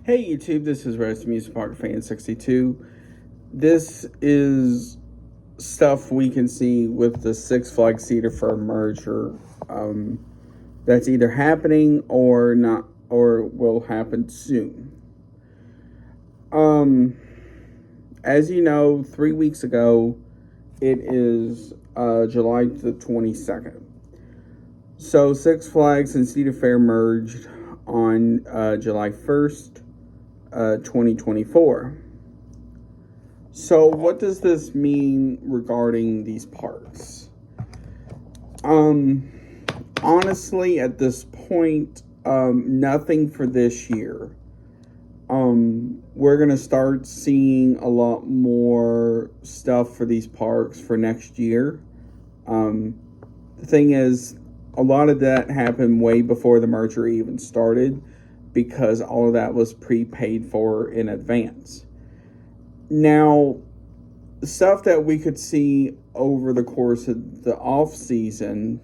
Hey YouTube, this is Rest Music Park Fan 62. This is stuff we can see with the Six Flags Cedar Fair merger. That's either happening or not, or will happen soon. As you know, 3 weeks ago, it is July the 22nd. So Six Flags and Cedar Fair merged on July 1st. 2024. So what does this mean regarding these parks? Honestly, at this point, nothing for this year. We're going to start seeing a lot more stuff for these parks for next year. The thing is, a lot of that happened way before the merger even started, because all of that was prepaid for in advance. Now, stuff that we could see over the course of the off season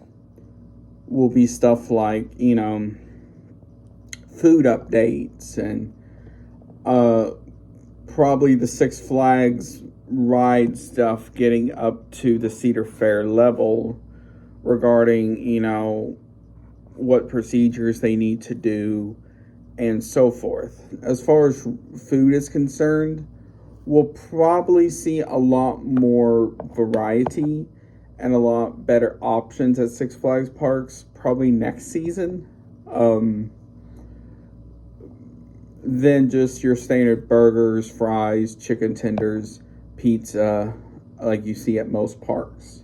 will be stuff like, food updates and probably the Six Flags ride stuff getting up to the Cedar Fair level regarding, what procedures they need to do and so forth. As far as food is concerned, we'll probably see a lot more variety and a lot better options at Six Flags parks probably next season, than just your standard burgers, fries, chicken tenders, pizza like you see at most parks.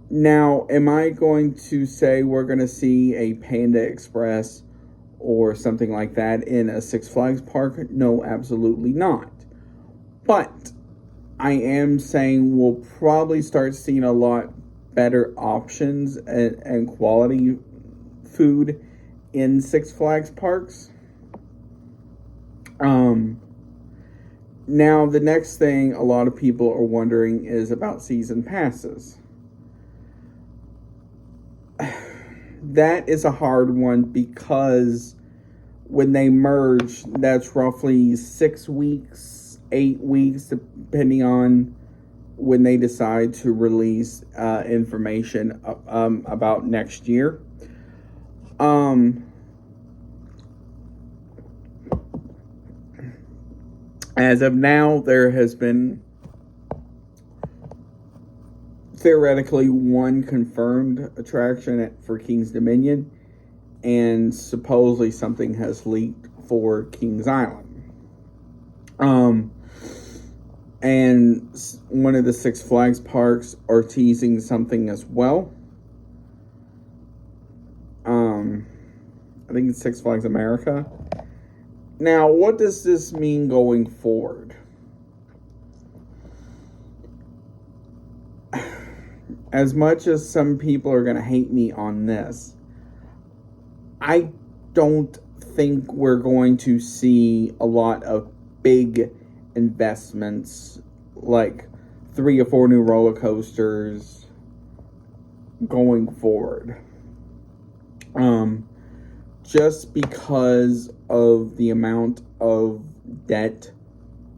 Now, am I going to say we're going to see a Panda Express or something like that in a Six Flags park? No, absolutely not. But I am saying we'll probably start seeing a lot better options and quality food in Six Flags parks. Now, the next thing a lot of people are wondering is about season passes. That is a hard one because when they merge, that's roughly 6 weeks, 8 weeks, depending on when they decide to release information about next year. As of now, there has been theoretically one confirmed attraction for King's Dominion, and supposedly something has leaked for Kings Island. And one of the Six Flags parks are teasing something as well. I think it's Six Flags America. Now, what does this mean going forward? As much as some people are going to hate me on this, I don't think we're going to see a lot of big investments like 3 or 4 new roller coasters going forward. Just because of the amount of debt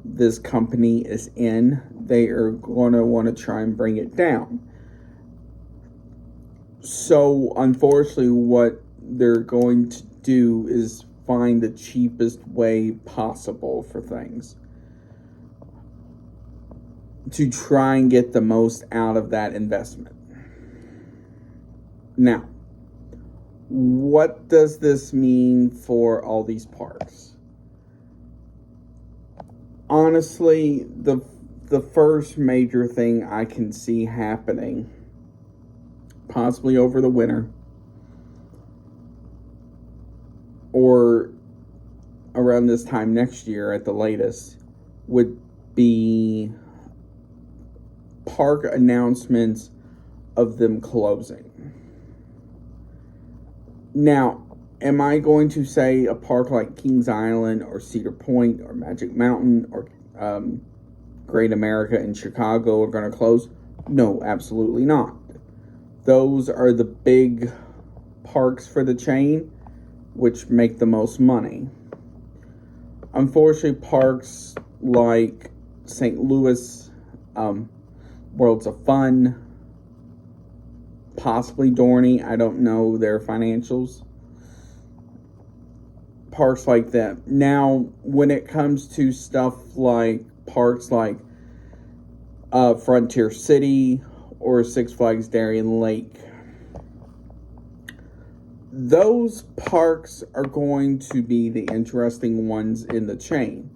this company is in, they are going to want to try and bring it down. So, unfortunately, what they're going to do is find the cheapest way possible for things to try and get the most out of that investment. Now, what does this mean for all these parks? Honestly, the first major thing I can see happening, possibly over the winter or around this time next year at the latest, would be park announcements of them closing. Now, am I going to say a park like Kings Island or Cedar Point or Magic Mountain or Great America in Chicago are going to close? No, absolutely not. Those are the big parks for the chain, which make the most money. Unfortunately, parks like St. Louis, Worlds of Fun, possibly Dorney, I don't know their financials. Parks like that. Now, when it comes to stuff like parks like Frontier City or Six Flags Darien Lake, those parks are going to be the interesting ones in the chain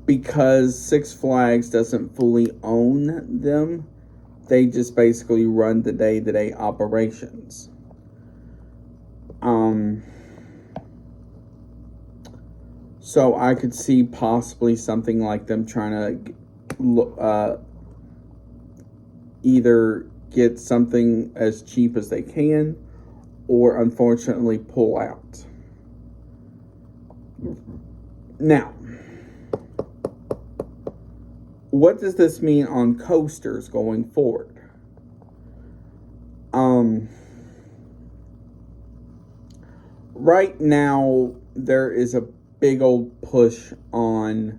because Six Flags doesn't fully own them. They just basically run the day-to-day operations. So I could see possibly something like them trying to either get something as cheap as they can or unfortunately pull out. Now, what does this mean on coasters going forward? Right now, there is a big old push on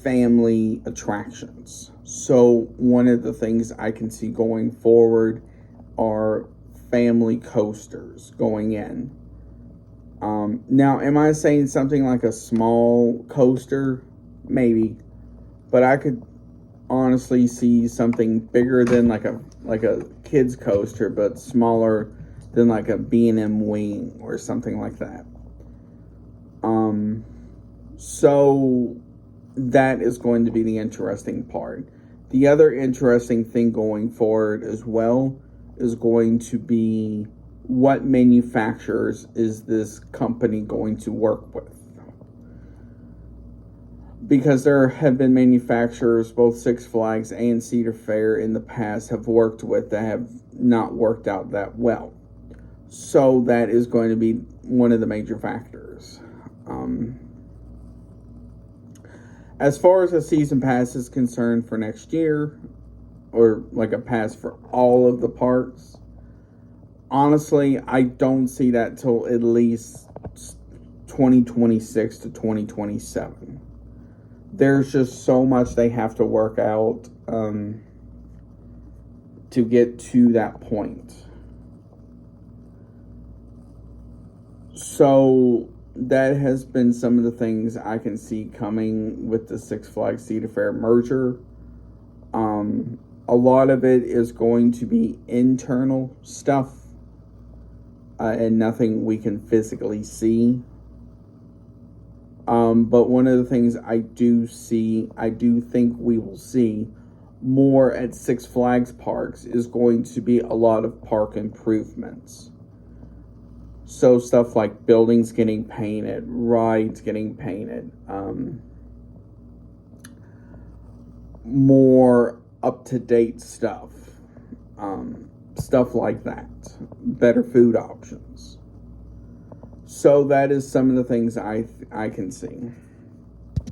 family attractions. So one of the things I can see going forward are family coasters going in. Now, am I saying something like a small coaster? Maybe. But I could honestly see something bigger than like a kid's coaster, but smaller than like a B&M wing or something like that. So that is going to be the interesting part. The other interesting thing going forward as well is going to be what manufacturers is this company going to work with. Because there have been manufacturers, both Six Flags and Cedar Fair in the past have worked with that have not worked out that well. So that is going to be one of the major factors. As far as a season pass is concerned for next year, or like a pass for all of the parks, honestly, I don't see that till at least 2026 to 2027. There's just so much they have to work out to get to that point. So that has been some of the things I can see coming with the Six Flags Cedar Fair merger. A lot of it is going to be internal stuff and nothing we can physically see. But one of the things I do think we will see more at Six Flags parks is going to be a lot of park improvements. So stuff like buildings getting painted, rides getting painted, more up-to-date stuff, stuff like that, better food options. So that is some of the things I can see.